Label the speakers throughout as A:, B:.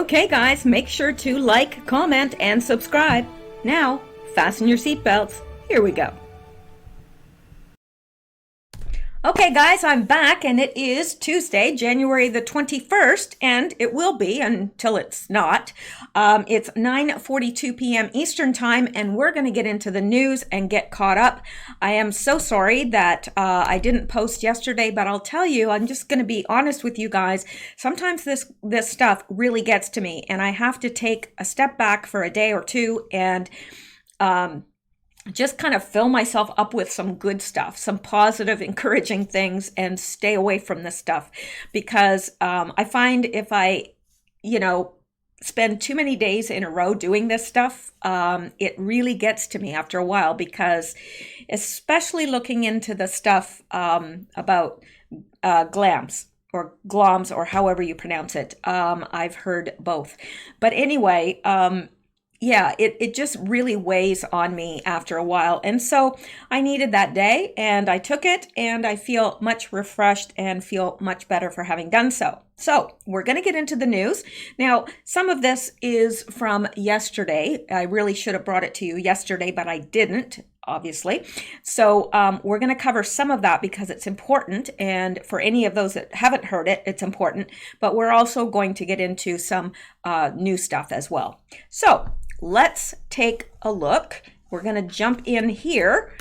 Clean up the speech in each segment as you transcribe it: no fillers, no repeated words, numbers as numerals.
A: Okay, guys, make sure to like, comment, and subscribe. Now, fasten your seatbelts. Here we go. Okay, guys, I'm back, and it is Tuesday, January the 21st, and it will be until it's not. It's 9:42 p.m. Eastern Time, and we're going to get into the news and get caught up. I am so sorry that I didn't post yesterday, but I'll tell you, I'm just going to be honest with you guys. Sometimes this stuff really gets to me, and I have to take a step back for a day or two and just kind of fill myself up with some good stuff, some positive, encouraging things, and stay away from this stuff. Because I find if I, spend too many days in a row doing this stuff, it really gets to me after a while, because especially looking into the stuff about glams or gloms, or however you pronounce it. I've heard both. But anyway, yeah, it just really weighs on me after a while. And so I needed that day, and I took it, and I feel much refreshed and feel much better for having done so. So we're going to get into the news. Now, some of this is from yesterday. I really should have brought it to you yesterday, but I didn't, obviously. So we're going to cover some of that because it's important. And for any of those that haven't heard it, it's important. But we're also going to get into some new stuff as well. So let's take a look. We're going to jump in here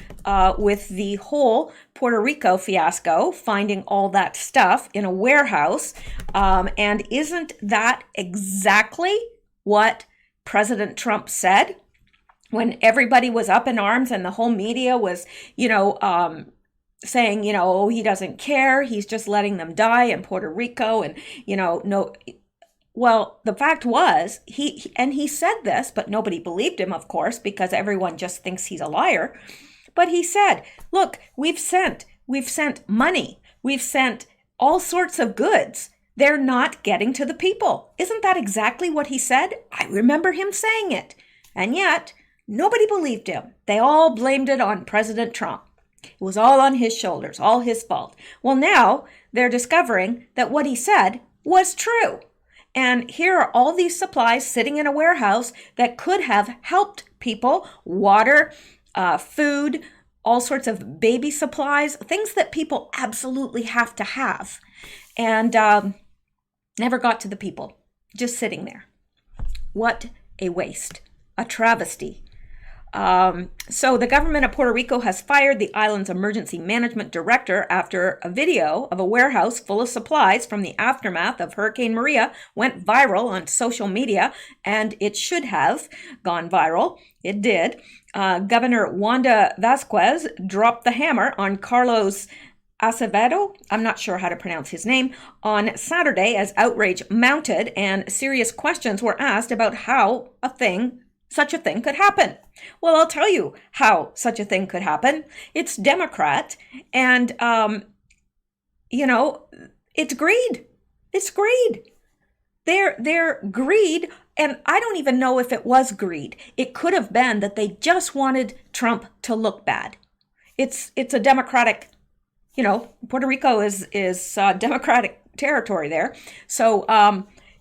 A: with the whole Puerto Rico fiasco, finding all that stuff in a warehouse. And isn't that exactly what President Trump said when everybody was up in arms and the whole media was, saying, oh, he doesn't care. He's just letting them die in Puerto Rico. And, no. Well, the fact was, he said this, but nobody believed him, of course, because everyone just thinks he's a liar. But he said, look, we've sent money. We've sent all sorts of goods. They're not getting to the people. Isn't that exactly what he said? I remember him saying it. And yet, nobody believed him. They all blamed it on President Trump. It was all on his shoulders, all his fault. Well, now they're discovering that what he said was true. And here are all these supplies sitting in a warehouse that could have helped people: water, food, all sorts of baby supplies, things that people absolutely have to have. And never got to the people, just sitting there. What a waste, a travesty. So the government of Puerto Rico has fired the island's emergency management director after a video of a warehouse full of supplies from the aftermath of Hurricane Maria went viral on social media, and it should have gone viral. It did. Governor Wanda Vasquez dropped the hammer on Carlos Acevedo, I'm not sure how to pronounce his name, on Saturday as outrage mounted and serious questions were asked about how such a thing could happen. Well, I'll tell you how such a thing could happen. It's Democrat, and, it's greed. It's greed. They're greed, and I don't even know if it was greed. It could have been that they just wanted Trump to look bad. It's a Democratic, Puerto Rico is Democratic territory there. So,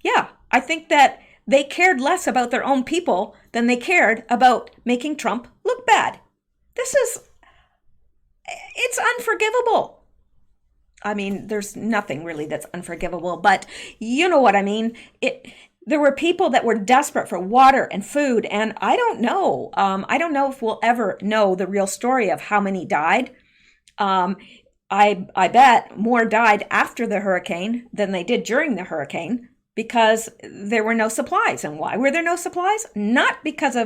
A: yeah, I think that they cared less about their own people than they cared about making Trump look bad. It's unforgivable. I mean, there's nothing really that's unforgivable, but you know what I mean. There were people that were desperate for water and food, and I don't know. I don't know if we'll ever know the real story of how many died. I bet more died after the hurricane than they did during the hurricane, because there were no supplies. And why were there no supplies? Not because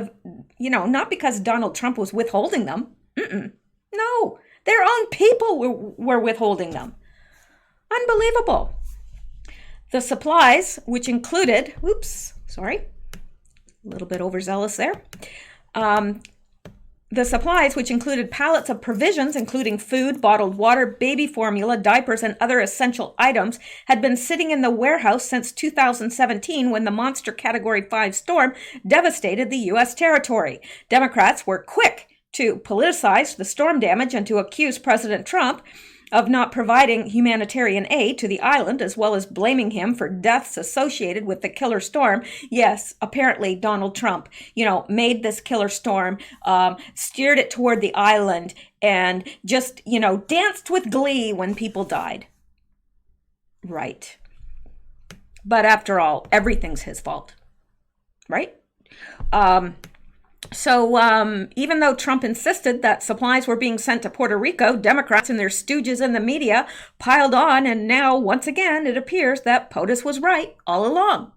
A: Donald Trump was withholding them. No, their own people were withholding them. Unbelievable. The supplies, which included, a little bit overzealous there. The supplies, which included pallets of provisions, including food, bottled water, baby formula, diapers, and other essential items, had been sitting in the warehouse since 2017 when the monster Category 5 storm devastated the U.S. territory. Democrats were quick to politicize the storm damage and to accuse President Trump of not providing humanitarian aid to the island, as well as blaming him for deaths associated with the killer storm. Yes, apparently Donald Trump, made this killer storm, steered it toward the island, and just, danced with glee when people died. Right. But after all, everything's his fault. Right? So even though Trump insisted that supplies were being sent to Puerto Rico, Democrats and their stooges in the media piled on, and now, once again, it appears that POTUS was right all along.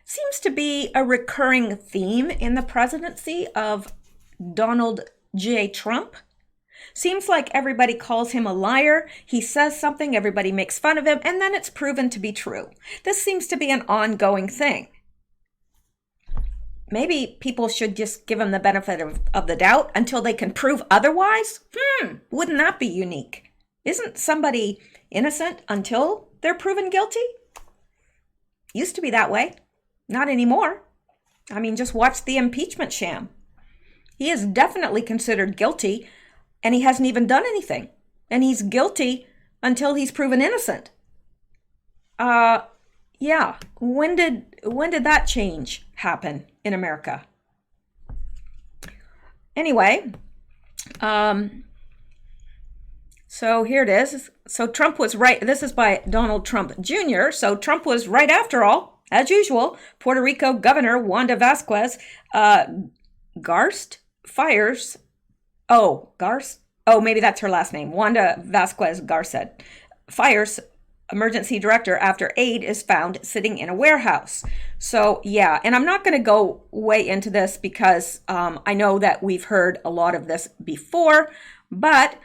A: Seems to be a recurring theme in the presidency of Donald J. Trump. Seems like everybody calls him a liar. He says something, everybody makes fun of him, and then it's proven to be true. This seems to be an ongoing thing. Maybe people should just give him the benefit of the doubt until they can prove otherwise? Wouldn't that be unique? Isn't somebody innocent until they're proven guilty? Used to be that way. Not anymore. I mean, just watch the impeachment sham. He is definitely considered guilty, and he hasn't even done anything. And he's guilty until he's proven innocent. Yeah. When did that change happen in America? Anyway, so here it is. So Trump was right. This is by Donald Trump Jr. So Trump was right after all, as usual. Puerto Rico Governor Wanda Vasquez fires. Maybe that's her last name. Wanda Vasquez Garcet fires emergency director after aid is found sitting in a warehouse. So yeah, and I'm not going to go way into this because I know that we've heard a lot of this before, but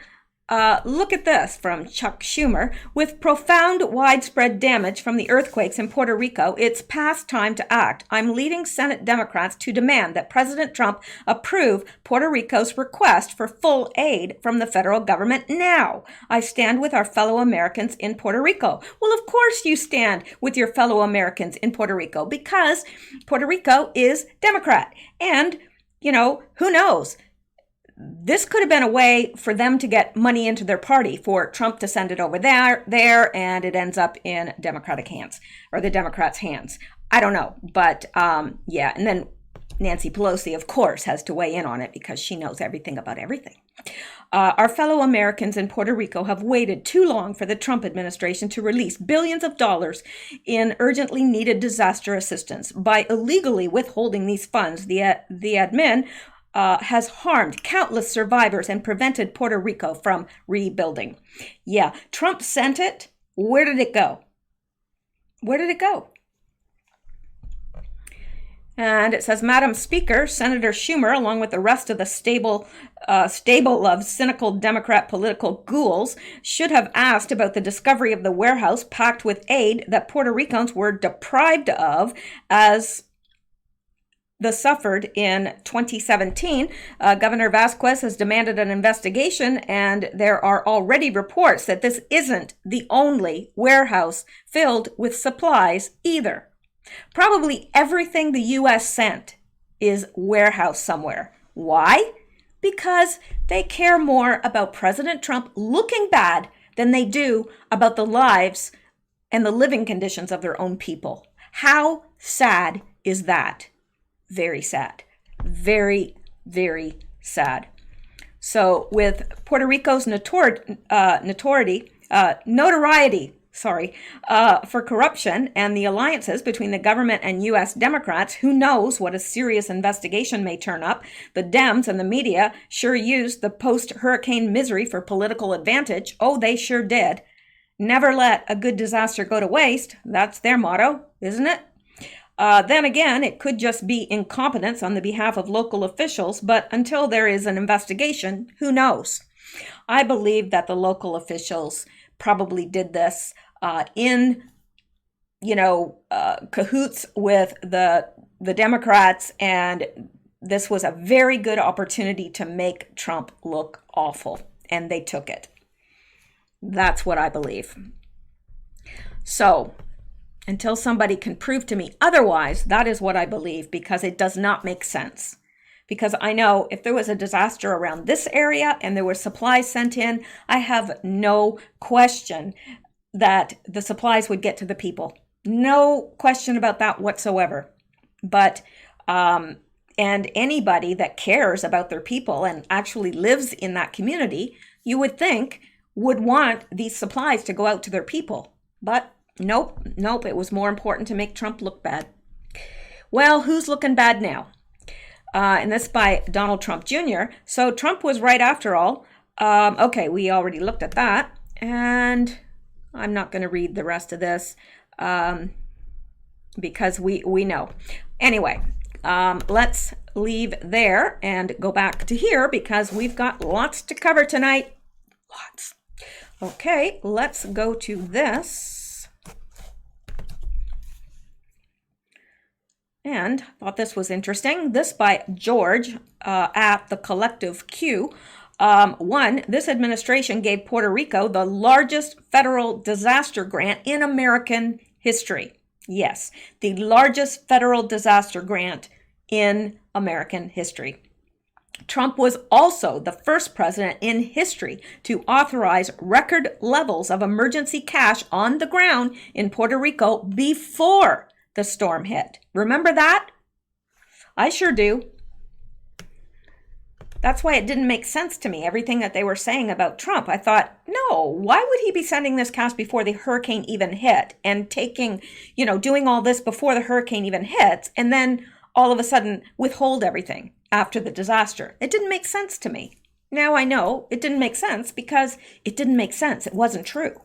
A: look at this from Chuck Schumer. With profound widespread damage from the earthquakes in Puerto Rico, it's past time to act. I'm leading Senate Democrats to demand that President Trump approve Puerto Rico's request for full aid from the federal government now. I stand with our fellow Americans in Puerto Rico. Well, of course you stand with your fellow Americans in Puerto Rico because Puerto Rico is Democrat. And, who knows? This could have been a way for them to get money into their party, for Trump to send it over there, and it ends up in Democratic hands, or the Democrats' hands. I don't know, but yeah. And then Nancy Pelosi, of course, has to weigh in on it because she knows everything about everything. Our fellow Americans in Puerto Rico have waited too long for the Trump administration to release billions of dollars in urgently needed disaster assistance. By illegally withholding these funds, the admin has harmed countless survivors and prevented Puerto Rico from rebuilding. Yeah, Trump sent it. Where did it go? Where did it go? And it says, Madam Speaker, Senator Schumer, along with the rest of the stable of cynical Democrat political ghouls, should have asked about the discovery of the warehouse packed with aid that Puerto Ricans were deprived of as the suffered in 2017. Governor Vasquez has demanded an investigation, and there are already reports that this isn't the only warehouse filled with supplies either. Probably everything the U.S. sent is warehoused somewhere. Why? Because they care more about President Trump looking bad than they do about the lives and the living conditions of their own people. How sad is that? Very sad. Very, very sad. So with Puerto Rico's notoriety for corruption and the alliances between the government and U.S. Democrats, who knows what a serious investigation may turn up. The Dems and the media sure used the post-hurricane misery for political advantage. Oh, they sure did. Never let a good disaster go to waste. That's their motto, isn't it? Then again, it could just be incompetence on the behalf of local officials, but until there is an investigation, who knows? I believe that the local officials probably did this in cahoots with the Democrats, and this was a very good opportunity to make Trump look awful, and they took it. That's what I believe. So, until somebody can prove to me otherwise, that is what I believe, because it does not make sense because I know if there was a disaster around this area and there were supplies sent in, I have no question that the supplies would get to the people. No question about that whatsoever. But, and anybody that cares about their people and actually lives in that community, you would think would want these supplies to go out to their people. But nope, it was more important to make Trump look bad. Well, who's looking bad now? And this by Donald Trump Jr. So Trump was right after all. Okay, we already looked at that. And I'm not going to read the rest of this because we know. Anyway, let's leave there and go back to here because we've got lots to cover tonight. Lots. Okay, let's go to this. And thought this was interesting. This by George at the Collective Q. One, this administration gave Puerto Rico the largest federal disaster grant in American history. Yes, the largest federal disaster grant in American history. Trump was also the first president in history to authorize record levels of emergency cash on the ground in Puerto Rico before the storm hit. Remember that? I sure do. That's why it didn't make sense to me, everything that they were saying about Trump. I thought, no, why would he be sending this cash before the hurricane even hit and taking, doing all this before the hurricane even hits and then all of a sudden withhold everything after the disaster? It didn't make sense to me. Now I know it didn't make sense because it didn't make sense. It wasn't true.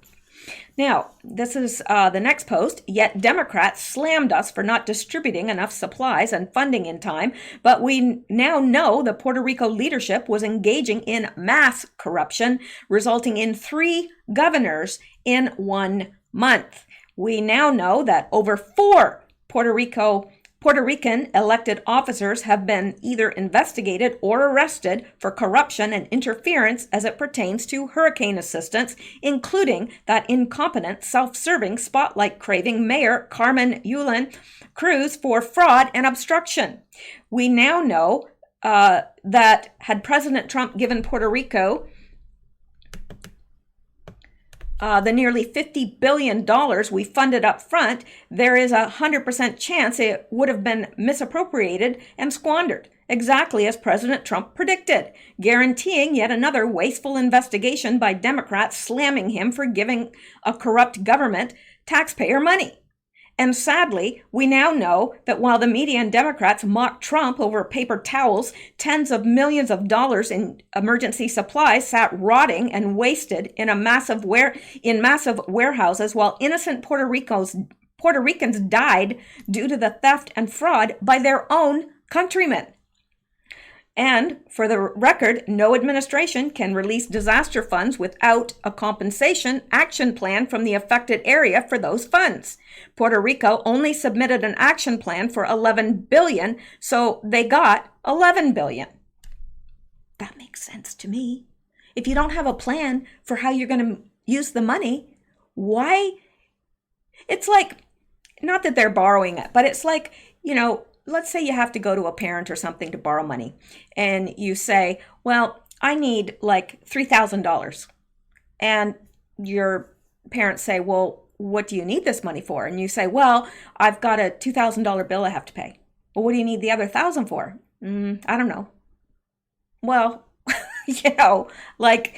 A: Now, this is the next post. Yet Democrats slammed us for not distributing enough supplies and funding in time, but we now know the Puerto Rico leadership was engaging in mass corruption, resulting in 3 governors in 1 month. We now know that over 4 Puerto Rican elected officers have been either investigated or arrested for corruption and interference as it pertains to hurricane assistance, including that incompetent, self-serving, spotlight-craving Mayor Carmen Yulín Cruz for fraud and obstruction. We now know that had President Trump given Puerto Rico the nearly $50 billion we funded up front, there is a 100% chance it would have been misappropriated and squandered, exactly as President Trump predicted, guaranteeing yet another wasteful investigation by Democrats slamming him for giving a corrupt government taxpayer money. And sadly, we now know that while the media and Democrats mocked Trump over paper towels, tens of millions of dollars in emergency supplies sat rotting and wasted in massive warehouses while innocent Puerto Ricans died due to the theft and fraud by their own countrymen. And for the record, no administration can release disaster funds without a compensation action plan from the affected area for those funds. Puerto Rico only submitted an action plan for $11 billion, so they got $11 billion. That makes sense to me. If you don't have a plan for how you're going to use the money, why? It's like, not that they're borrowing it, but it's like, let's say you have to go to a parent or something to borrow money and you say, well, I need like $3,000. And your parents say, well, what do you need this money for? And you say, well, I've got a $2,000 bill I have to pay. Well, what do you need the other $1,000 for? I don't know. Well, like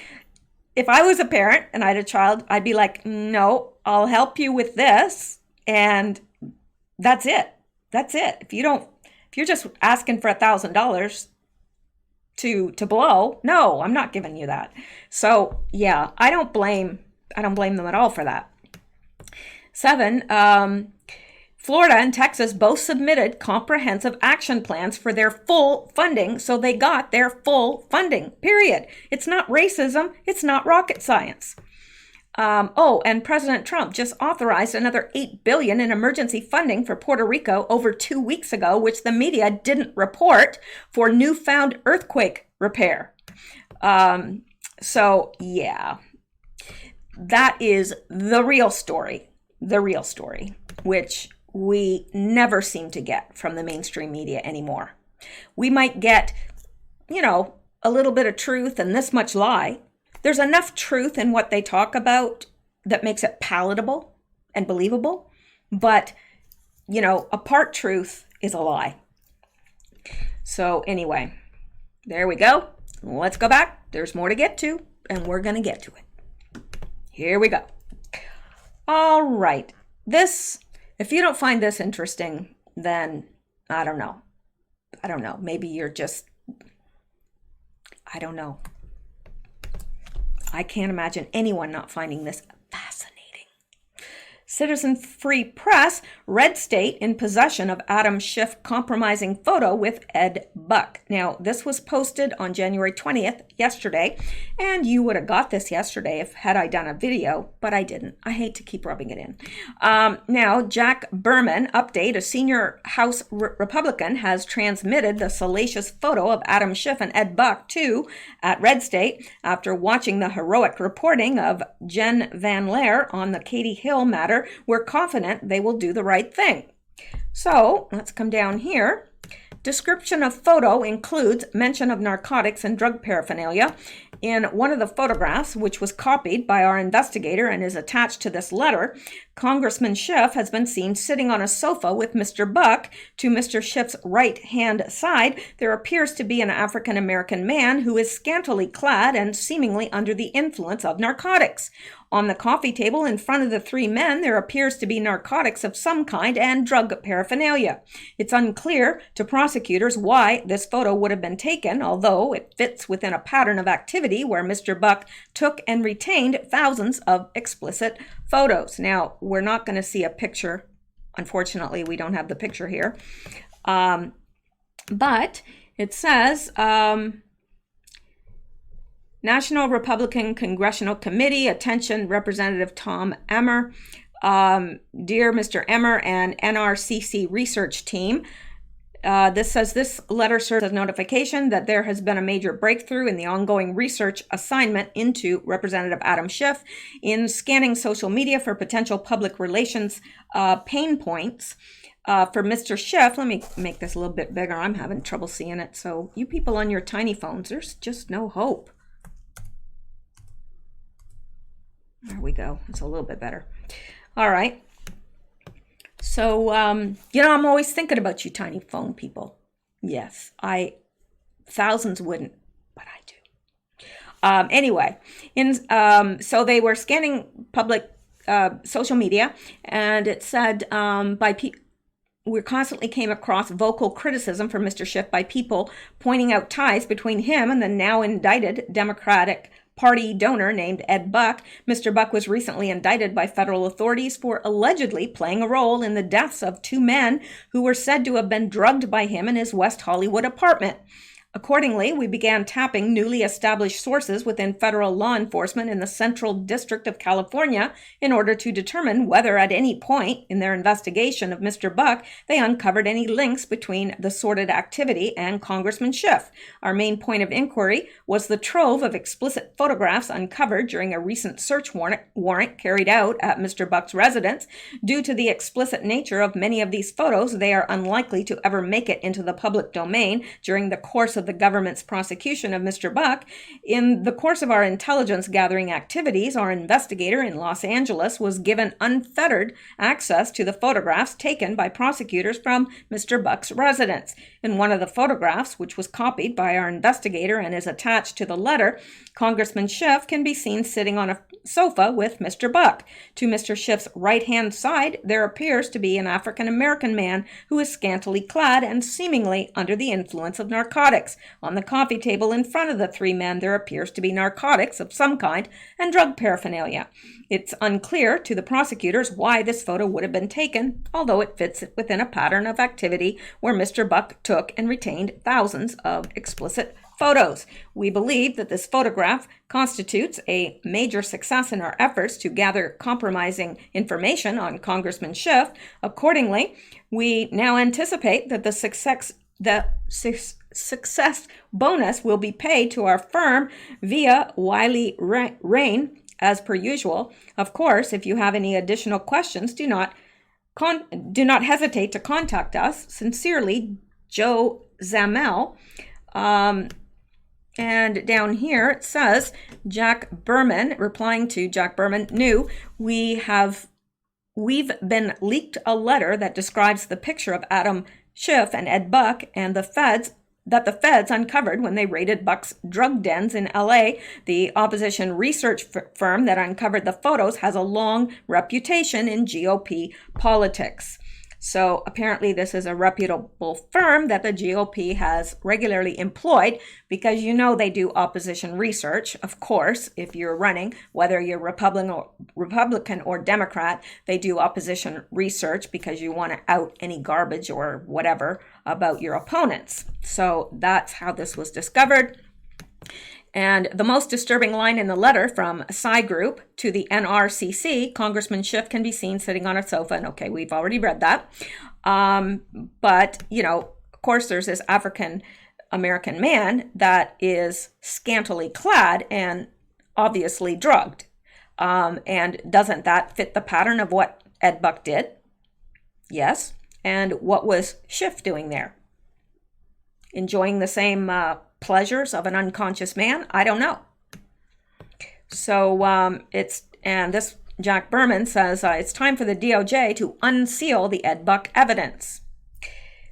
A: if I was a parent and I had a child, I'd be like, no, I'll help you with this. And that's it. That's it. If you're just asking for $1,000 to blow, no, I'm not giving you that. So yeah, I don't blame them at all for that. 7, Florida and Texas both submitted comprehensive action plans for their full funding, so they got their full funding, period. It's not racism. It's not rocket science. And President Trump just authorized another $8 billion in emergency funding for Puerto Rico over 2 weeks ago, which the media didn't report, for newfound earthquake repair. So yeah, that is the real story, which we never seem to get from the mainstream media anymore. We might get, a little bit of truth and this much lie. There's enough truth in what they talk about that makes it palatable and believable. But, a part truth is a lie. So anyway, there we go. Let's go back. There's more to get to, and we're going to get to it. Here we go. All right. If you don't find this interesting, then I don't know. Maybe you're just, I don't know. I can't imagine anyone not finding this fascinating. Citizen Free Press, red state in possession of Adam Schiff compromising photo with Ed Buck. Now, this was posted on January 20th, yesterday, and you would have got this yesterday had I done a video, but I didn't. I hate to keep rubbing it in. Now, Jack Berman, update, a senior House Republican, has transmitted the salacious photo of Adam Schiff and Ed Buck at Red State after watching the heroic reporting of Jen Van Laer on the Katie Hill matter. We're confident they will do the right thing. So let's come down here. Description of photo includes mention of narcotics and drug paraphernalia. In one of the photographs, which was copied by our investigator and is attached to this letter, Congressman Schiff has been seen sitting on a sofa with Mr. Buck. To Mr. Schiff's right-hand side, there appears to be an African-American man who is scantily clad and seemingly under the influence of narcotics. On the coffee table in front of the three men, there appears to be narcotics of some kind and drug paraphernalia. It's unclear to prosecutors why this photo would have been taken, although it fits within a pattern of activity where Mr. Buck took and retained thousands of explicit photos. Now, we're not going to see a picture. Unfortunately, we don't have the picture here. But it says... National Republican Congressional Committee, attention Representative Tom Emmer. Dear Mr. Emmer and NRCC research team, this says this letter serves as notification that there has been a major breakthrough in the ongoing research assignment into Representative Adam Schiff in scanning social media for potential public relations pain points. For Mr. Schiff, let me make this a little bit bigger. I'm having trouble seeing it. So you people on your tiny phones, there's just no hope. There we go. It's a little bit better. All right. So, I'm always thinking about you tiny phone people. Yes, thousands wouldn't, but I do. Anyway, so they were scanning public social media, and it said we constantly came across vocal criticism from Mr. Schiff by people pointing out ties between him and the now indicted Democratic Party donor named Ed Buck. Mr. Buck was recently indicted by federal authorities for allegedly playing a role in the deaths of two men who were said to have been drugged by him in his West Hollywood apartment. Accordingly, we began tapping newly established sources within federal law enforcement in the Central District of California in order to determine whether at any point in their investigation of Mr. Buck, they uncovered any links between the sordid activity and Congressman Schiff. Our main point of inquiry was the trove of explicit photographs uncovered during a recent search warrant carried out at Mr. Buck's residence. Due to the explicit nature of many of these photos, they are unlikely to ever make it into the public domain during the course of the government's prosecution of Mr. Buck. In the course of our intelligence gathering activities, our investigator in Los Angeles was given unfettered access to the photographs taken by prosecutors from Mr. Buck's residence. In one of the photographs, which was copied by our investigator and is attached to the letter, Congressman Schiff can be seen sitting on a sofa with Mr. Buck. To Mr. Schiff's right-hand side, there appears to be an African-American man who is scantily clad and seemingly under the influence of narcotics. On the coffee table in front of the three men, there appears to be narcotics of some kind and drug paraphernalia. It's unclear to the prosecutors why this photo would have been taken, although it fits within a pattern of activity where Mr. Buck took and retained thousands of explicit photos. We believe that this photograph constitutes a major success in our efforts to gather compromising information on Congressman Schiff. Accordingly, we now anticipate that the success bonus will be paid to our firm via Wiley Rain, as per usual. Of course, if you have any additional questions, do not hesitate to contact us. Sincerely, Joe Zamel. And down here it says, Jack Berman, replying to Jack Berman, new, we've been leaked a letter that describes the picture of Adam Schiff and Ed Buck and the feds uncovered when they raided Buck's drug dens in LA. The opposition research firm that uncovered the photos has a long reputation in GOP politics. So apparently this is a reputable firm that the GOP has regularly employed because you know they do opposition research. Of course, if you're running, whether you're Republican or Democrat, they do opposition research because you want to out any garbage or whatever about your opponents. So that's how this was discovered. And the most disturbing line in the letter from Psy Group to the NRCC, Congressman Schiff can be seen sitting on a sofa. And okay, we've already read that. But, you know, of course, there's this African American man that is scantily clad and obviously drugged. And doesn't that fit the pattern of what Ed Buck did? Yes. And what was Schiff doing there? Enjoying the same pleasures of an unconscious man? I don't know. So this Jack Berman says it's time for the DOJ to unseal the Ed Buck evidence.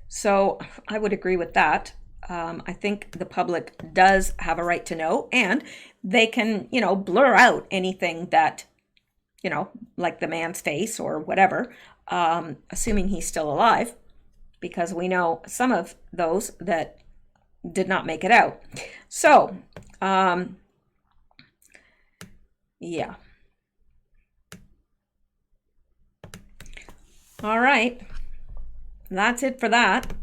A: So I would agree with that. I think the public does have a right to know, and they can, you know, blur out anything that, you know, like the man's face or whatever, assuming he's still alive, because we know some of those that did not make it out. So, yeah. All right. That's it for that.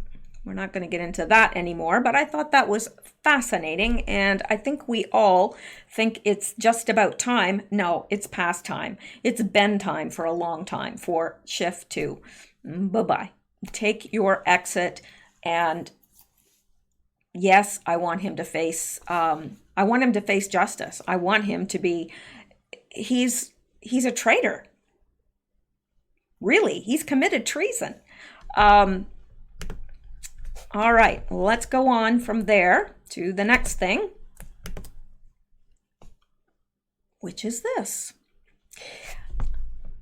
A: We're not going to get into that anymore, but I thought that was fascinating, and I think we all think it's just about time. No, it's past time. It's been time for a long time for Schiff to bye-bye. Take your exit, and yes, I want him to face justice. I want him to be, he's a traitor. Really, he's committed treason. All right, let's go on from there to the next thing, which is this.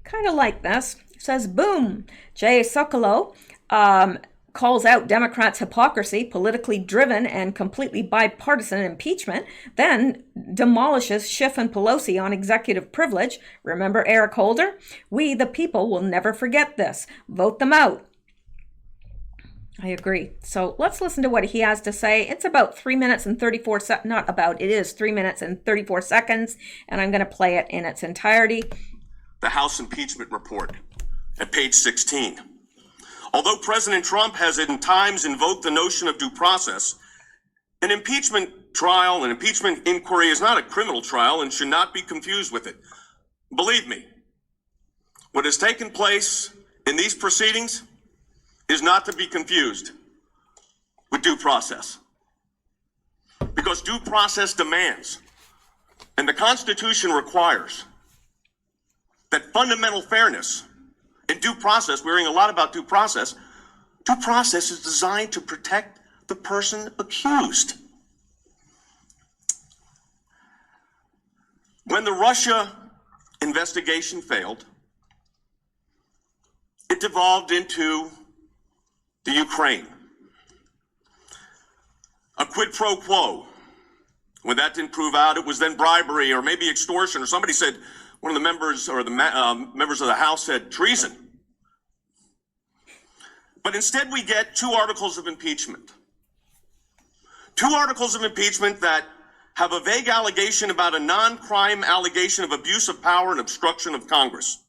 A: Kind of like this. It says, boom, Jay Sekulow calls out Democrats' hypocrisy, politically driven and completely bipartisan impeachment, then demolishes Schiff and Pelosi on executive privilege. Remember Eric Holder? We, the people, will never forget this. Vote them out. I agree. So let's listen to what he has to say. It's about 3 minutes and 34 seconds. Not about, it is 3 minutes and 34 seconds. And I'm going to play it in its entirety.
B: The House impeachment report at page 16. Although President Trump has at times invoked the notion of due process, an impeachment trial, an impeachment inquiry is not a criminal trial and should not be confused with it. Believe me, what has taken place in these proceedings is not to be confused with due process. Because due process demands, and the Constitution requires, that fundamental fairness in due process, we're hearing a lot about due process is designed to protect the person accused. When the Russia investigation failed, it devolved into the Ukraine. A quid pro quo. When that didn't prove out, it was then bribery or maybe extortion, or somebody said, one of the members or the members of the House said treason. But instead we get two articles of impeachment. Two articles of impeachment that have a vague allegation about a non-crime allegation of abuse of power and obstruction of Congress.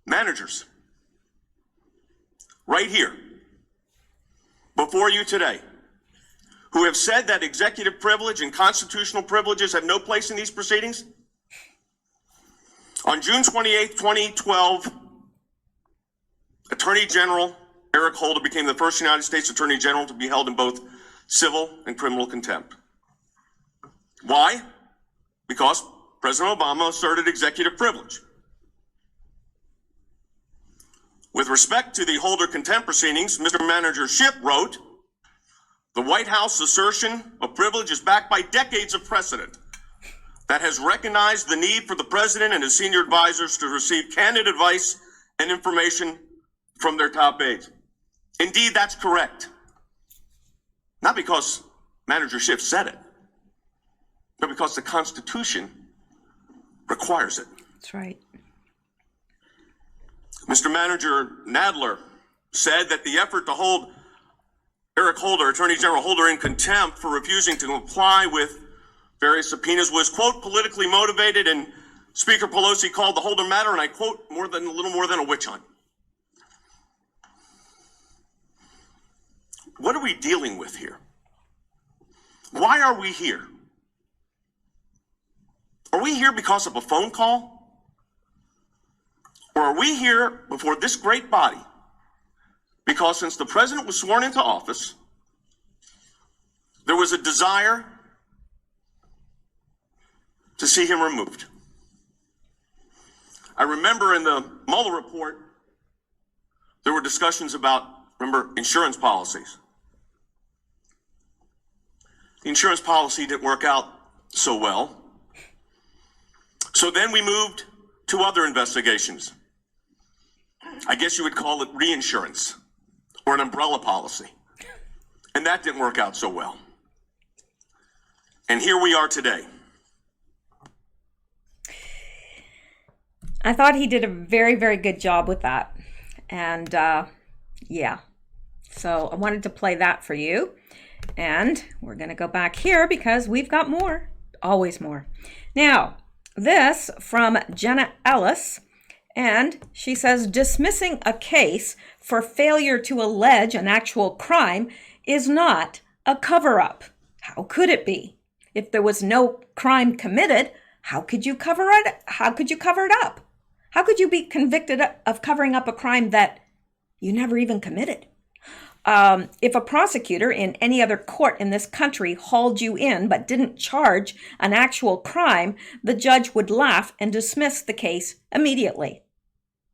B: Managers, right here, before you today, who have said that executive privilege and constitutional privileges have no place in these proceedings. On June 28, 2012, Attorney General Eric Holder became the first United States Attorney General to be held in both civil and criminal contempt. Why? Because President Obama asserted executive privilege. With respect to the Holder contempt proceedings, Mr. Manager Schiff wrote, the White House assertion of privilege is backed by decades of precedent that has recognized the need for the president and his senior advisors to receive candid advice and information from their top aides. Indeed, that's correct. Not because Manager Schiff said it, but because the Constitution requires it.
A: That's right.
B: Mr. Manager Nadler said that the effort to hold Eric Holder, Attorney General Holder, in contempt for refusing to comply with various subpoenas was, quote, politically motivated, and Speaker Pelosi called the Holder matter, and I quote, a little more than a witch hunt. What are we dealing with here? Why are we here? Are we here because of a phone call? Or are we here before this great body because since the president was sworn into office, there was a desire to see him removed? I remember in the Mueller report, there were discussions about, remember, insurance policies. The insurance policy didn't work out so well. So then we moved to other investigations. I guess you would call it reinsurance or an umbrella policy. And that didn't work out so well. And here we are today.
A: I thought he did a very, very good job with that. And yeah, so I wanted to play that for you. And we're going to go back here because we've got more, always more. Now, this from Jenna Ellis. And she says, dismissing a case for failure to allege an actual crime is not a cover-up. How could it be? If there was no crime committed, how could you cover it? How could you cover it up? How could you be convicted of covering up a crime that you never even committed? If a prosecutor in any other court in this country hauled you in but didn't charge an actual crime, the judge would laugh and dismiss the case immediately.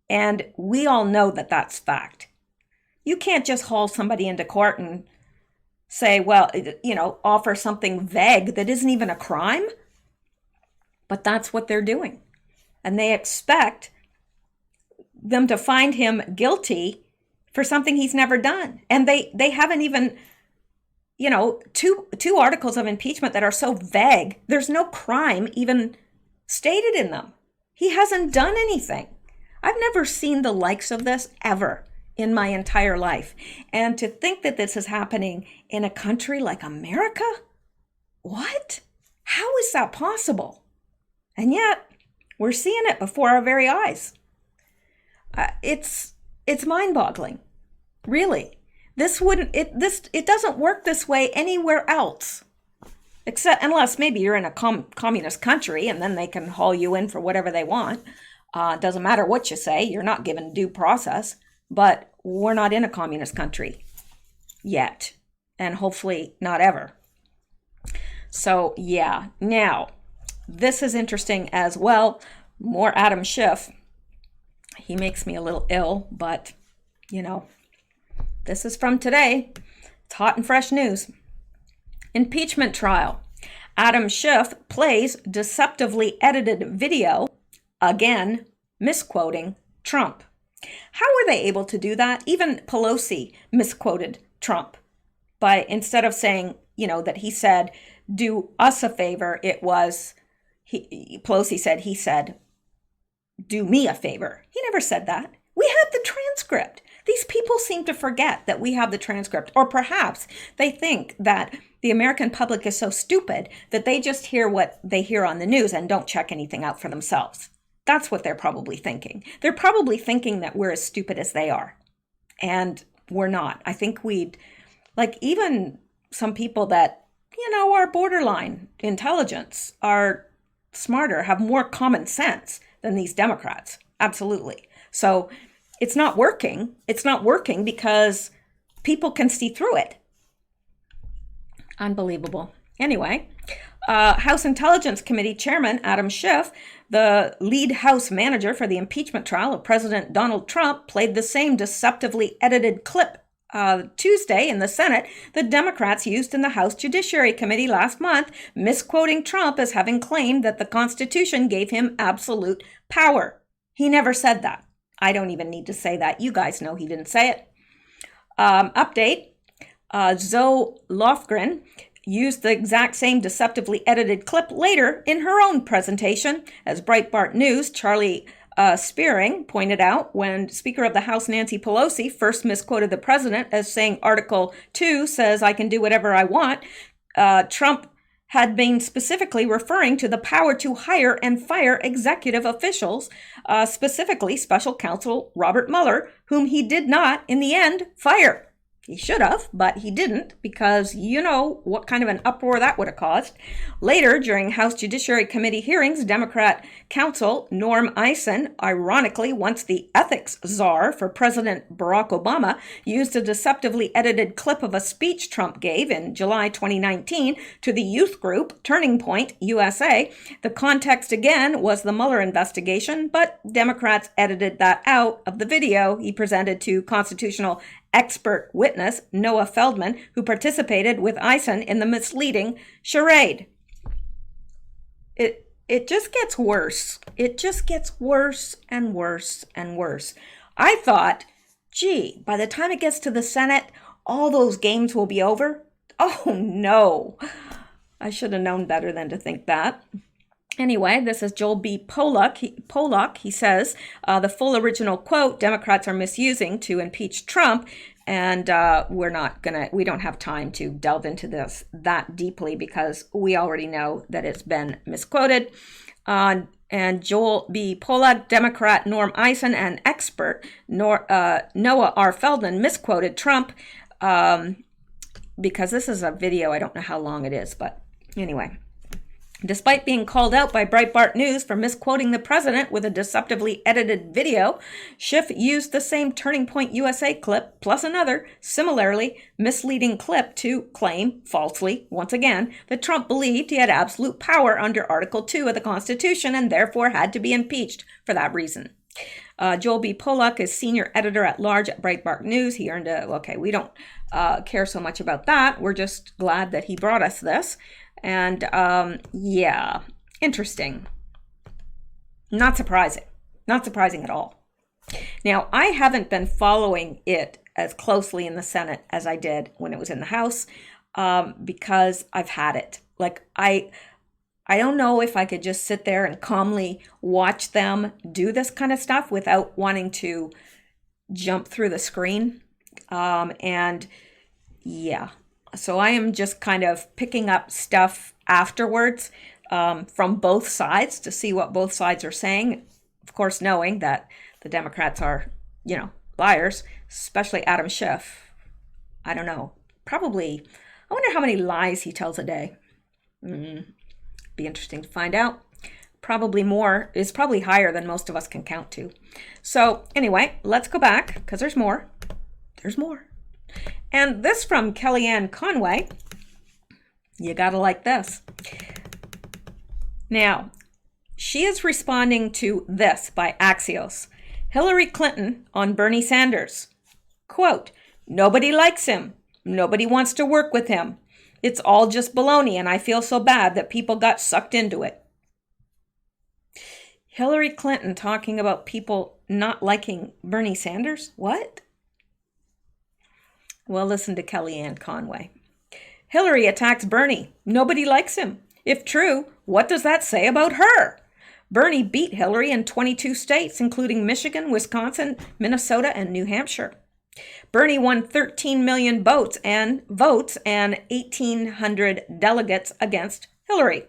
A: And we all know that that's fact. You can't just haul somebody into court and say, well, offer something vague that isn't even a crime. But that's what they're doing. And they expect them to find him guilty for something he's never done. And they haven't even, two articles of impeachment that are so vague. There's no crime even stated in them. He hasn't done anything. I've never seen the likes of this ever in my entire life. And to think that this is happening in a country like America? What? How is that possible? And yet, we're seeing it before our very eyes. It's mind-boggling. Really. It doesn't work this way anywhere else. Except unless maybe you're in a communist country and then they can haul you in for whatever they want. It doesn't matter what you say, you're not given due process, but we're not in a communist country yet, and hopefully not ever. So yeah, now, this is interesting as well. More Adam Schiff. He makes me a little ill, but, this is from today. It's hot and fresh news. Impeachment trial. Adam Schiff plays deceptively edited video, again, misquoting Trump. How were they able to do that? Even Pelosi misquoted Trump by, instead of saying, that he said, do us a favor, it was, Pelosi said, he said, do me a favor. He never said that. We have the transcript. These people seem to forget that we have the transcript, or perhaps they think that the American public is so stupid that they just hear what they hear on the news and don't check anything out for themselves. That's what they're probably thinking. They're probably thinking that we're as stupid as they are. And we're not. I think even some people that, are borderline intelligence are smarter, have more common sense than these Democrats. Absolutely. So it's not working. It's not working because people can see through it. Unbelievable. Anyway, House Intelligence Committee Chairman Adam Schiff The lead House manager for the impeachment trial of President Donald Trump played the same deceptively edited clip Tuesday in the Senate the Democrats used in the House Judiciary Committee last month, misquoting Trump as having claimed that the Constitution gave him absolute power. He never said that. I don't even need to say that. You guys know he didn't say it. Update. Zoe Lofgren used the exact same deceptively edited clip later in her own presentation. As Breitbart News, Charlie Spearing pointed out, when Speaker of the House Nancy Pelosi first misquoted the president as saying Article 2 says I can do whatever I want, Trump had been specifically referring to the power to hire and fire executive officials, specifically Special Counsel Robert Mueller, whom he did not, in the end, fire. He should have, but he didn't, because you know what kind of an uproar that would have caused. Later, during House Judiciary Committee hearings, Democrat counsel Norm Eisen, ironically once the ethics czar for President Barack Obama, used a deceptively edited clip of a speech Trump gave in July 2019 to the youth group Turning Point USA. The context again was the Mueller investigation, but Democrats edited that out of the video he presented to constitutional expert witness Noah Feldman, who participated with Eisen in the misleading charade. It just gets worse. It just gets worse and worse and worse. I thought, gee, by the time it gets to the Senate, all those games will be over. Oh no, I should have known better than to think that. Anyway, this is Joel B. Pollock. He says, the full original quote, Democrats are misusing to impeach Trump. And we don't have time to delve into this that deeply because we already know that it's been misquoted. And Joel B. Pollock, Democrat Norm Eisen, and expert Noah R. Feldman misquoted Trump because this is a video. I don't know how long it is, but anyway. Despite being called out by Breitbart News for misquoting the president with a deceptively edited video, Schiff used the same Turning Point USA clip plus another similarly misleading clip to claim, falsely, once again, that Trump believed he had absolute power under Article 2 of the Constitution and therefore had to be impeached for that reason. Joel B. Pollock is senior editor at large at Breitbart News. He earned we don't care so much about that. We're just glad that he brought us this. And yeah, interesting. Not surprising. Not surprising at all. Now, I haven't been following it as closely in the Senate as I did when it was in the House because I've had it. Like, I don't know if I could just sit there and calmly watch them do this kind of stuff without wanting to jump through the screen. And yeah. So I am just kind of picking up stuff afterwards from both sides to see what both sides are saying. Of course, knowing that the Democrats are, liars, especially Adam Schiff. I don't know. Probably, I wonder how many lies he tells a day. Be interesting to find out. Probably more, is probably higher than most of us can count to. So anyway, let's go back because there's more. There's more. And this from Kellyanne Conway. You gotta like this. Now, she is responding to this by Axios. Hillary Clinton on Bernie Sanders. Quote, nobody likes him. Nobody wants to work with him. It's all just baloney, and I feel so bad that people got sucked into it. Hillary Clinton talking about people not liking Bernie Sanders? What? Well, listen to Kellyanne Conway. Hillary attacks Bernie. Nobody likes him. If true, what does that say about her? Bernie beat Hillary in 22 states, including Michigan, Wisconsin, Minnesota, and New Hampshire. Bernie won 13 million votes and 1,800 delegates against Hillary.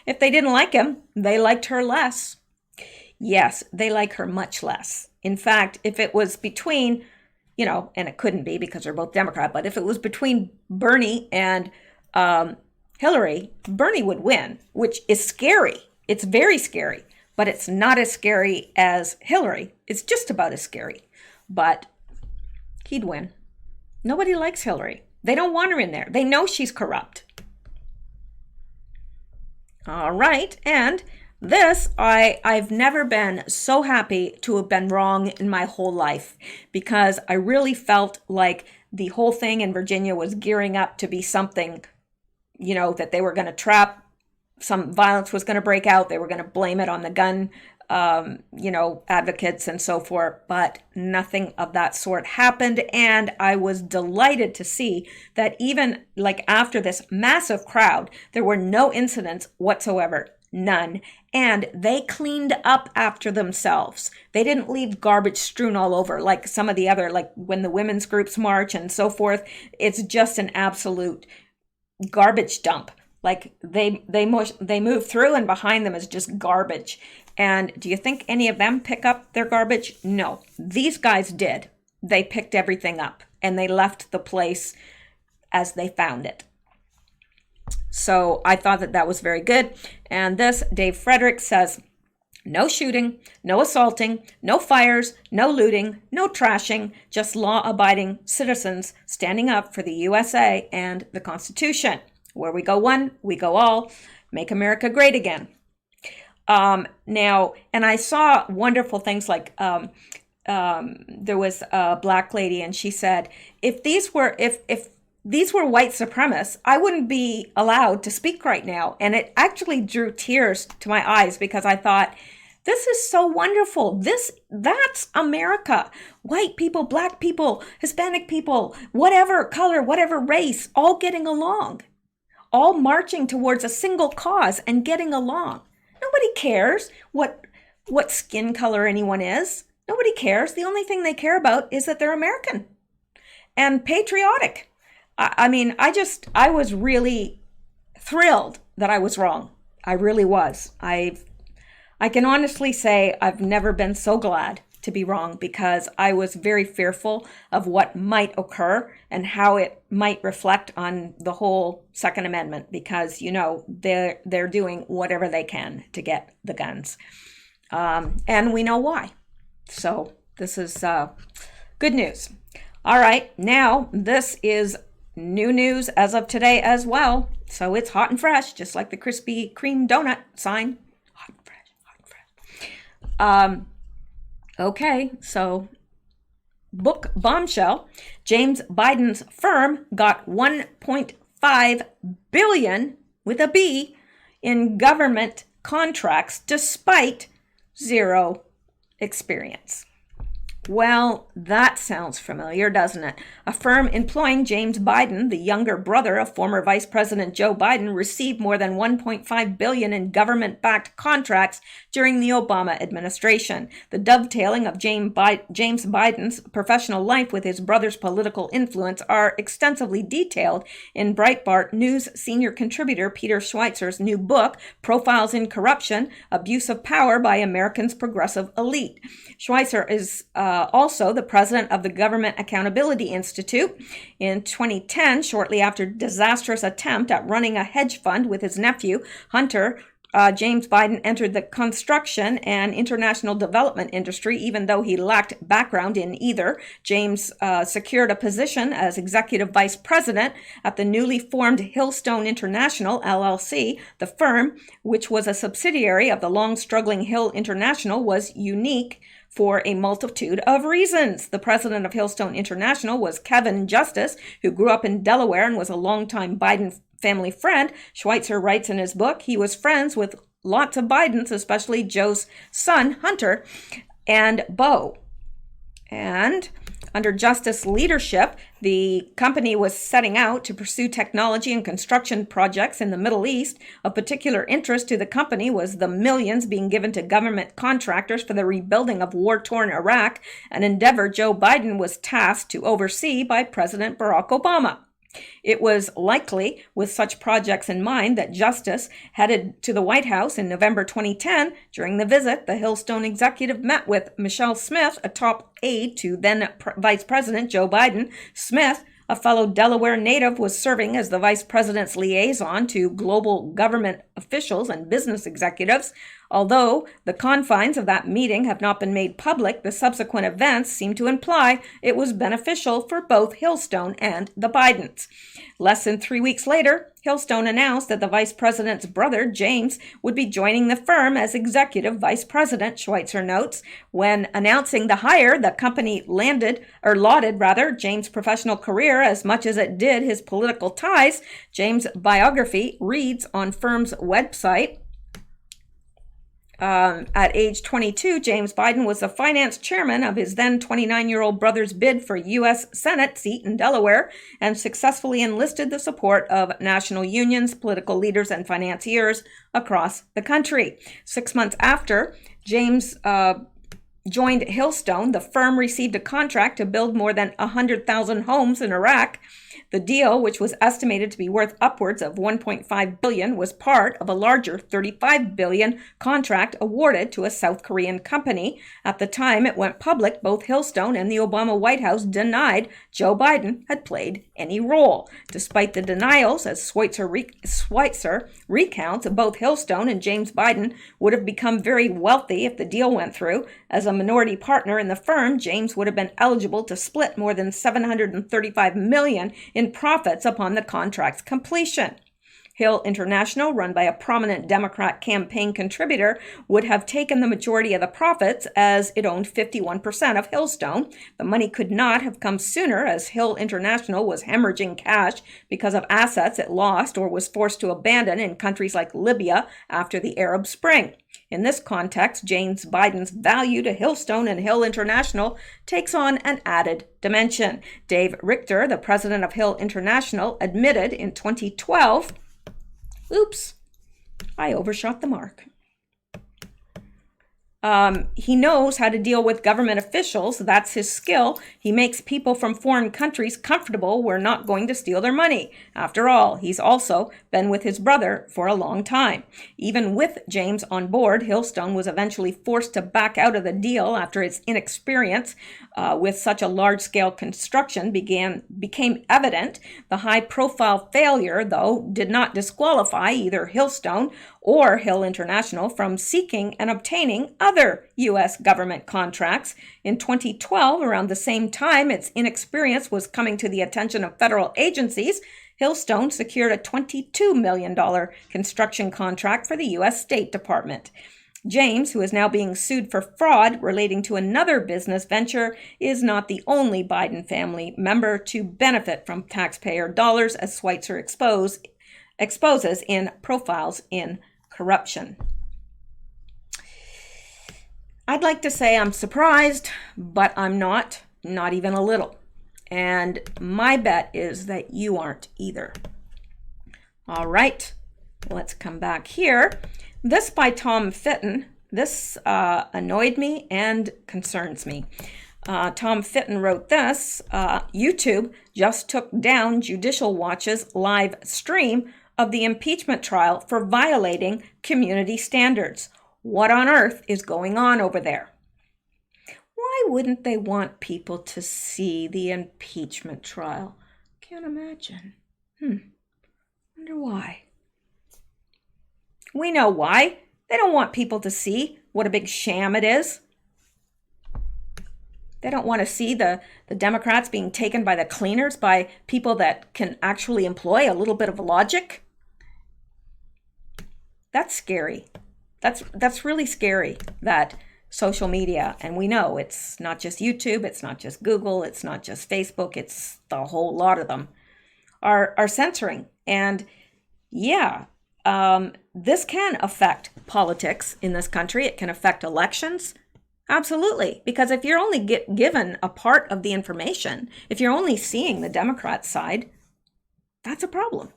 A: If they didn't like him, they liked her less. Yes, they like her much less. In fact, if it was between and it couldn't be because they're both Democrat, but if it was between Bernie and Hillary, Bernie would win, which is scary. It's very scary, but it's not as scary as Hillary. It's just about as scary, but he'd win. Nobody likes Hillary. They don't want her in there. They know she's corrupt. All right, and I've never been so happy to have been wrong in my whole life, because I really felt like the whole thing in Virginia was gearing up to be something, that they were going to trap, some violence was going to break out. They were going to blame it on the gun, advocates and so forth, but nothing of that sort happened. And I was delighted to see that even like after this massive crowd, there were no incidents whatsoever, none. And they cleaned up after themselves. They didn't leave garbage strewn all over like some of the other, like when the women's groups march and so forth. It's just an absolute garbage dump. Like they move through and behind them is just garbage. And do you think any of them pick up their garbage? No, these guys did. They picked everything up and they left the place as they found it. So I thought that was very good. And this, Dave Frederick says, no shooting, no assaulting, no fires, no looting, no trashing, just law-abiding citizens standing up for the USA and the Constitution. Where we go one, we go all. Make America great again. Now, and I saw wonderful things like there was a black lady, and she said, if these were white supremacists, I wouldn't be allowed to speak right now. And it actually drew tears to my eyes, because I thought, this is so wonderful. That's America. White people, black people, Hispanic people, whatever color, whatever race, all getting along, all marching towards a single cause and getting along. Nobody cares what skin color anyone is. Nobody cares. The only thing they care about is that they're American and patriotic. I was really thrilled that I was wrong. I really was. I can honestly say I've never been so glad to be wrong, because I was very fearful of what might occur and how it might reflect on the whole Second Amendment, because, they're doing whatever they can to get the guns. And we know why. So this is good news. All right, now this is new news as of today as well. So it's hot and fresh, just like the Krispy Kreme donut sign. Hot and fresh, hot and fresh. Okay, so book bombshell. James Biden's firm got $1.5 billion with a B in government contracts despite zero experience. Well, that sounds familiar, doesn't it? A firm employing James Biden, the younger brother of former Vice President Joe Biden, received more than $1.5 billion in government-backed contracts during the Obama administration. The dovetailing of James Biden's professional life with his brother's political influence are extensively detailed in Breitbart News senior contributor Peter Schweizer's new book, Profiles in Corruption: Abuse of Power by America's Progressive Elite. Schweizer is also the president of the Government Accountability Institute. In 2010, shortly after a disastrous attempt at running a hedge fund with his nephew, Hunter, James Biden entered the construction and international development industry, even though he lacked background in either. James secured a position as executive vice president at the newly formed Hillstone International, LLC. The firm, which was a subsidiary of the long-struggling Hill International, was unique for a multitude of reasons. The president of Hillstone International was Kevin Justice, who grew up in Delaware and was a longtime Biden family friend. Schweitzer writes in his book, he was friends with lots of Bidens, especially Joe's son, Hunter, and Beau. And under Justice leadership, the company was setting out to pursue technology and construction projects in the Middle East. Of particular interest to the company was the millions being given to government contractors for the rebuilding of war-torn Iraq, an endeavor Joe Biden was tasked to oversee by President Barack Obama. It was likely, with such projects in mind, that Justice headed to the White House in November 2010. During the visit, the Hillstone executive met with Mishel Smith, a top aide to then Vice President Joe Biden. Smith, a fellow Delaware native, was serving as the vice president's liaison to global government officials and business executives. Although the confines of that meeting have not been made public, the subsequent events seem to imply it was beneficial for both Hillstone and the Bidens. Less than 3 weeks later, Hillstone announced that the vice president's brother, James, would be joining the firm as executive vice president, Schweitzer notes. When announcing the hire, the company lauded James' professional career as much as it did his political ties. James' biography reads on firm's website, at age 22, James Biden was the finance chairman of his then 29-year-old brother's bid for U.S. Senate seat in Delaware and successfully enlisted the support of national unions, political leaders, and financiers across the country. 6 months after James joined Hillstone, the firm received a contract to build more than 100,000 homes in Iraq. The deal, which was estimated to be worth upwards of $1.5 billion, was part of a larger $35 billion contract awarded to a South Korean company. At the time it went public, both Hillstone and the Obama White House denied Joe Biden had played any role. Despite the denials, as Schweitzer recounts, both Hillstone and James Biden would have become very wealthy if the deal went through. As a minority partner in the firm, James would have been eligible to split more than $735 million in profits upon the contract's completion. Hill International, run by a prominent Democrat campaign contributor, would have taken the majority of the profits as it owned 51% of Hillstone. The money could not have come sooner, as Hill International was hemorrhaging cash because of assets it lost or was forced to abandon in countries like Libya after the Arab Spring. In this context, James Biden's value to Hillstone and Hill International takes on an added dimension. Dave Richter, the president of Hill International, admitted in 2012, oops, I overshot the mark. He knows how to deal with government officials. That's his skill. He makes people from foreign countries comfortable we're not going to steal their money. After all, he's also been with his brother for a long time. Even with James on board, Hillstone was eventually forced to back out of the deal after its inexperience with such a large-scale construction became evident. The high-profile failure, though, did not disqualify either Hillstone or Hill International from seeking and obtaining other U.S. government contracts. In 2012, around the same time its inexperience was coming to the attention of federal agencies, Hillstone secured a $22 million construction contract for the U.S. State Department. James, who is now being sued for fraud relating to another business venture, is not the only Biden family member to benefit from taxpayer dollars, as Schweitzer exposes in Profiles in Corruption. I'd like to say I'm surprised, but I'm not even a little. And my bet is that you aren't either. All right, let's come back here. This by Tom Fitton. This annoyed me and concerns me. Tom Fitton wrote this. YouTube just took down Judicial Watch's live stream of the impeachment trial for violating community standards. What on earth is going on over there? Why wouldn't they want people to see the impeachment trial? Can't imagine. Wonder why. We know why. They don't want people to see what a big sham it is. They don't want to see the Democrats being taken by the cleaners by people that can actually employ a little bit of logic. That's scary. That's really scary, that social media, and we know it's not just YouTube, it's not just Google, it's not just Facebook, it's the whole lot of them are censoring. And yeah, this can affect politics in this country. It can affect elections. Absolutely. Because if you're only given a part of the information, if you're only seeing the Democrat side, that's a problem.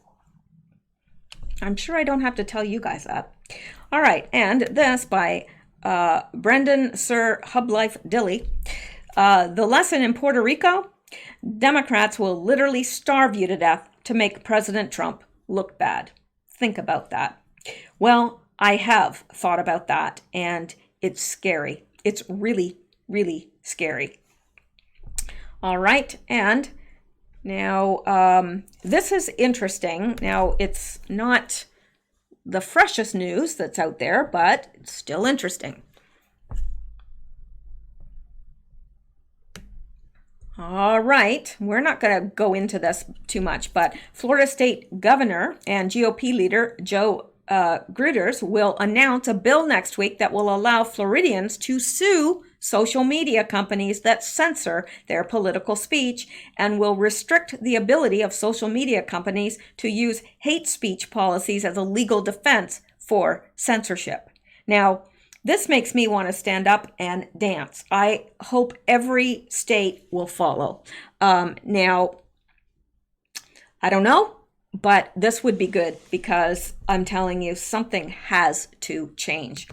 A: I'm sure I don't have to tell you guys that. All right. And this by Brendan Sir Hublife Dilly. The lesson in Puerto Rico: Democrats will literally starve you to death to make President Trump look bad. Think about that. Well, I have thought about that, and it's scary. It's really, really scary. All right. And now this is interesting. Now, it's not the freshest news that's out there, but it's still interesting. All right, we're not going to go into this too much, but Florida State Governor and GOP leader Joe Gruters will announce a bill next week that will allow Floridians to sue social media companies that censor their political speech and will restrict the ability of social media companies to use hate speech policies as a legal defense for censorship. Now, this makes me want to stand up and dance. I hope every state will follow. Now, I don't know, but this would be good because I'm telling you, something has to change.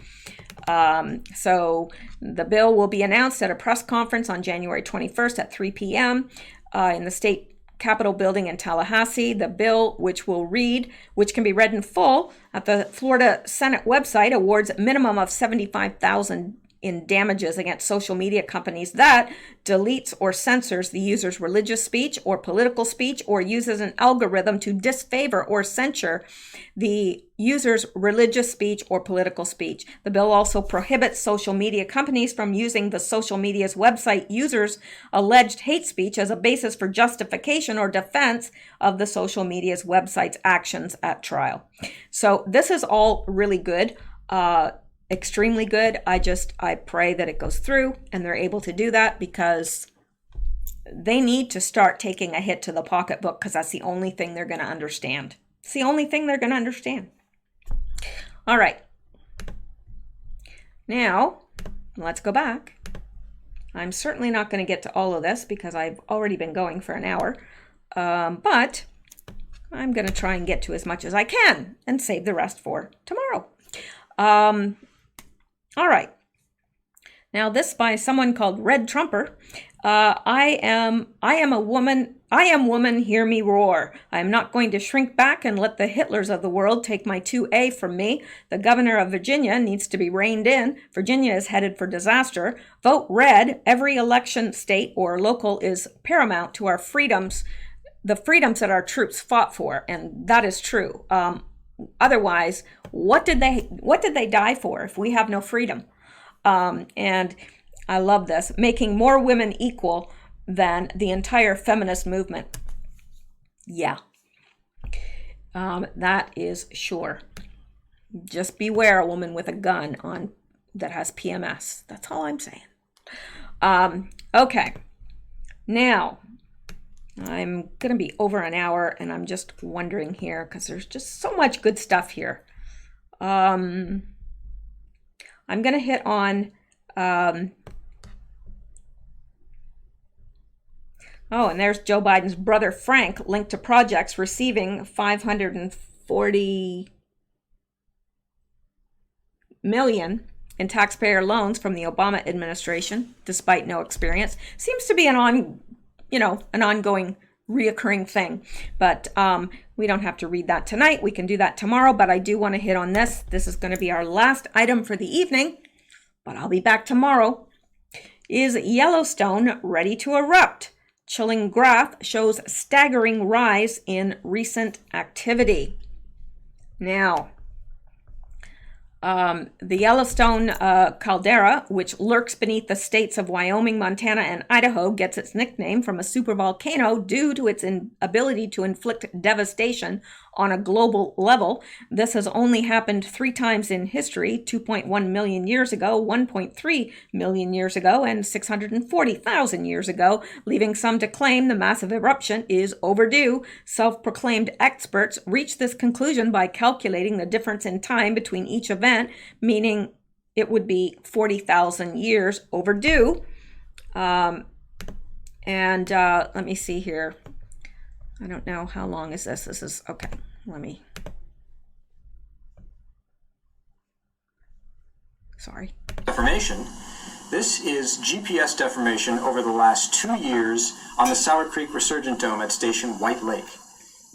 A: So the bill will be announced at a press conference on January 21st at 3 p.m. In the state Capitol building in Tallahassee. The bill, which can be read in full at the Florida Senate website, awards a minimum of $75,000 in damages against social media companies that deletes or censors the user's religious speech or political speech or uses an algorithm to disfavor or censure the user's religious speech or political speech. The bill also prohibits social media companies from using the social media's website users' alleged hate speech as a basis for justification or defense of the social media's website's actions at trial. So this is all really good. Extremely good. I pray that it goes through and they're able to do that because they need to start taking a hit to the pocketbook because that's the only thing they're going to understand. It's the only thing they're going to understand. All right. Now, let's go back. I'm certainly not going to get to all of this because I've already been going for an hour. But I'm going to try and get to as much as I can and save the rest for tomorrow. All right. Now this by someone called Red Trumper. I am woman, hear me roar. I am not going to shrink back and let the Hitlers of the world take my 2A from me. The governor of Virginia needs to be reined in. Virginia is headed for disaster. Vote red. Every election, state or local, is paramount to our freedoms, the freedoms that our troops fought for, and that is true. Otherwise, what did they die for if we have no freedom? And I love this, making more women equal than the entire feminist movement. Yeah, that is sure. Just beware a woman with a gun on that has PMS. That's all I'm saying. Okay, now I'm going to be over an hour and I'm just wondering here because there's just so much good stuff here. I'm going to hit on, and there's Joe Biden's brother Frank linked to projects receiving $540 million in taxpayer loans from the Obama administration, despite no experience. Seems to be an ongoing, reoccurring thing. But we don't have to read that tonight. We can do that tomorrow. But I do want to hit on this. This is going to be our last item for the evening. But I'll be back tomorrow. Is Yellowstone ready to erupt? Chilling graph shows staggering rise in recent activity. Now, the Yellowstone caldera, which lurks beneath the states of Wyoming, Montana, and Idaho, gets its nickname from a supervolcano due to its ability to inflict devastation on a global level. This has only happened 3 times in history: 2.1 million years ago, 1.3 million years ago, and 640,000 years ago, leaving some to claim the massive eruption is overdue. Self-proclaimed experts reach this conclusion by calculating the difference in time between each event, meaning it would be 40,000 years overdue. Let me see here. I don't know how long is this. This is okay. Sorry.
C: Deformation. This is GPS deformation over the last 2 years on the Sour Creek Resurgent Dome at Station White Lake.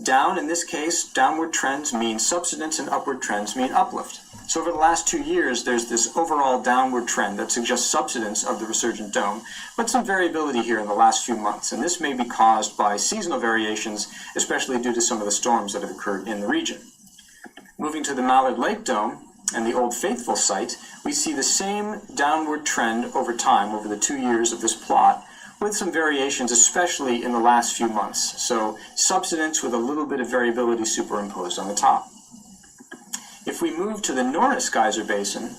C: Down, in this case, downward trends mean subsidence and upward trends mean uplift. So over the last 2 years, there's this overall downward trend that suggests subsidence of the Resurgent Dome, but some variability here in the last few months, and this may be caused by seasonal variations, especially due to some of the storms that have occurred in the region. Moving to the Mallard Lake Dome and the Old Faithful site, we see the same downward trend over time, over the 2 years of this plot, with some variations, especially in the last few months. So subsidence with a little bit of variability superimposed on the top. If we move to the Norris Geyser Basin,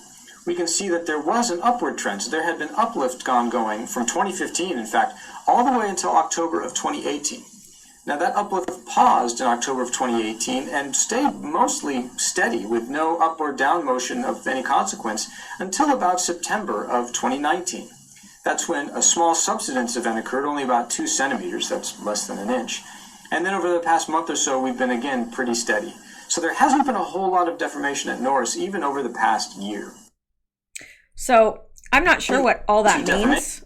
C: we can see that there was an upward trend. So there had been uplift going from 2015, in fact, all the way until October of 2018. Now that uplift paused in October of 2018 and stayed mostly steady with no up or down motion of any consequence until about September of 2019. That's when a small subsidence event occurred, only about 2 centimeters, that's less than an inch. And then over the past month or so, we've been again pretty steady. So there hasn't been a whole lot of deformation at Norris, even over the past year.
A: So I'm not sure what all that means.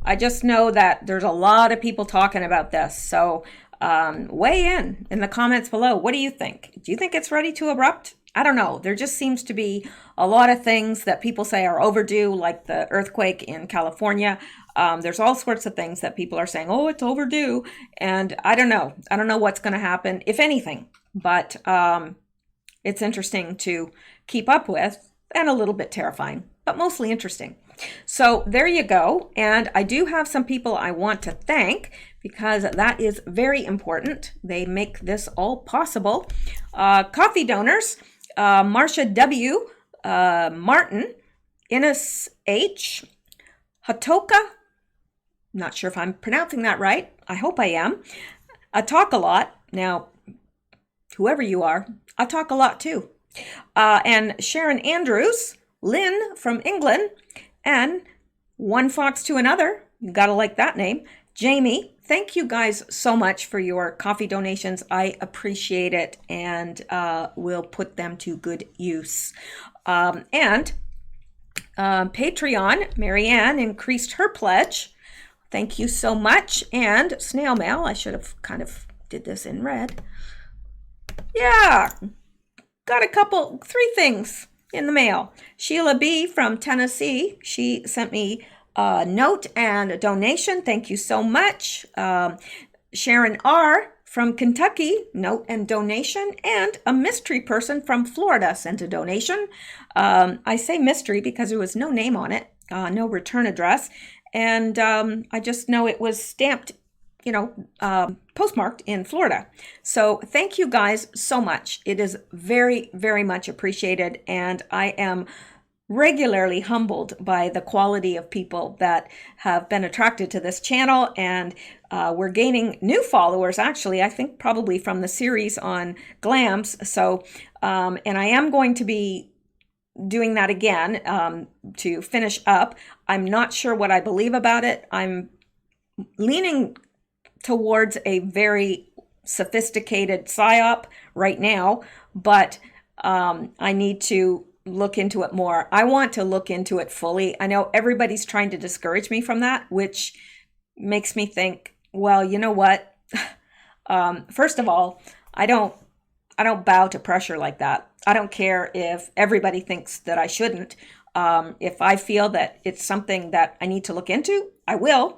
A: I just know that there's a lot of people talking about this. So weigh in the comments below. What do you think? Do you think it's ready to erupt? I don't know. There just seems to be a lot of things that people say are overdue, like the earthquake in California. There's all sorts of things that people are saying, oh, it's overdue. And I don't know. I don't know what's going to happen, if anything. But it's interesting to keep up with and a little bit terrifying, but mostly interesting. So there you go. And I do have some people I want to thank because that is very important. They make this all possible. Coffee donors, Marcia W., Martin, Innes H., Hatoka, not sure if I'm pronouncing that right. I hope I am. I talk a lot. Now, whoever you are, I talk a lot too. And Sharon Andrews, Lynn from England, and One Fox to Another. You gotta like that name. Jamie, thank you guys so much for your coffee donations. I appreciate it, and we'll put them to good use. And Patreon, Marianne increased her pledge. Thank you so much. And snail mail, I should have kind of did this in red. Yeah, got 3 things in the mail. Sheila B. from Tennessee, she sent me a note and a donation. Thank you so much. Sharon R. from Kentucky, note and donation. And a mystery person from Florida sent a donation. I say mystery because there was no name on it, no return address. And I just know it was stamped, postmarked in Florida. So thank you guys so much. It is very, very much appreciated. And I am regularly humbled by the quality of people that have been attracted to this channel. And we're gaining new followers, actually, I think probably from the series on glams. So, and I am going to be doing that again to finish up. I'm not sure what I believe about it. I'm leaning towards a very sophisticated psyop right now, but I need to look into it more. I want to look into it fully. I know everybody's trying to discourage me from that, which makes me think, well, you know what? First of all, I don't bow to pressure like that. I don't care if everybody thinks that I shouldn't. If I feel that it's something that I need to look into, I will.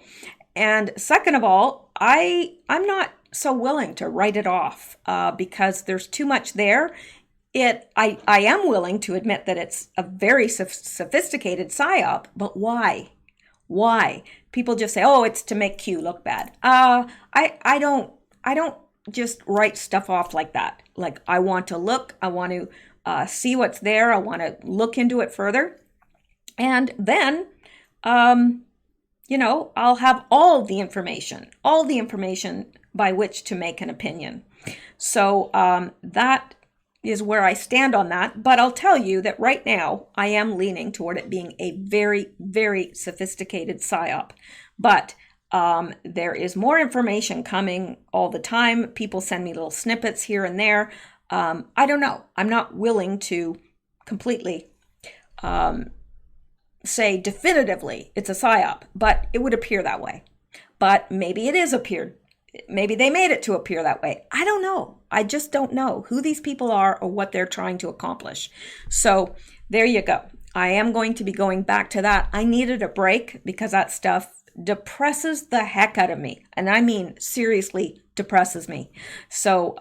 A: And second of all, I'm not so willing to write it off because there's too much there. I am willing to admit that it's a very sophisticated psyop, but why? Why? People just say, oh, it's to make Q look bad. I don't just write stuff off like that. Like, I want to look, I want to see what's there, I want to look into it further. And then, I'll have all the information by which to make an opinion. So that is where I stand on that. But I'll tell you that right now, I am leaning toward it being a very, very sophisticated psyop. But there is more information coming all the time. People send me little snippets here and there. I don't know. I'm not willing to completely say definitively it's a psyop, but it would appear that way. But maybe it is appeared. Maybe they made it to appear that way. I don't know. I just don't know who these people are or what they're trying to accomplish. So there you go. I am going to be going back to that. I needed a break because that stuff depresses the heck out of me. And I mean, seriously depresses me. So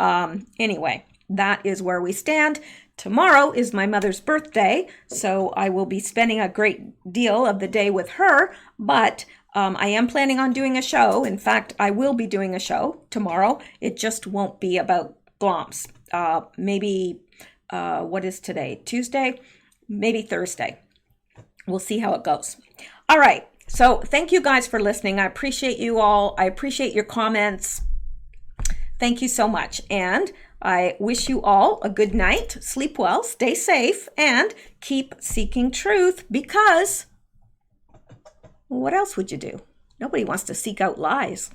A: anyway, that is where we stand. Tomorrow is my mother's birthday, so I will be spending a great deal of the day with her, but I am planning on doing a show. In fact, I will be doing a show tomorrow. It just won't be about gloms. Maybe, what is today? Tuesday? Maybe Thursday. We'll see how it goes. All right. So thank you guys for listening. I appreciate you all. I appreciate your comments. Thank you so much. And I wish you all a good night. Sleep well, stay safe, and keep seeking truth, because what else would you do? Nobody wants to seek out lies.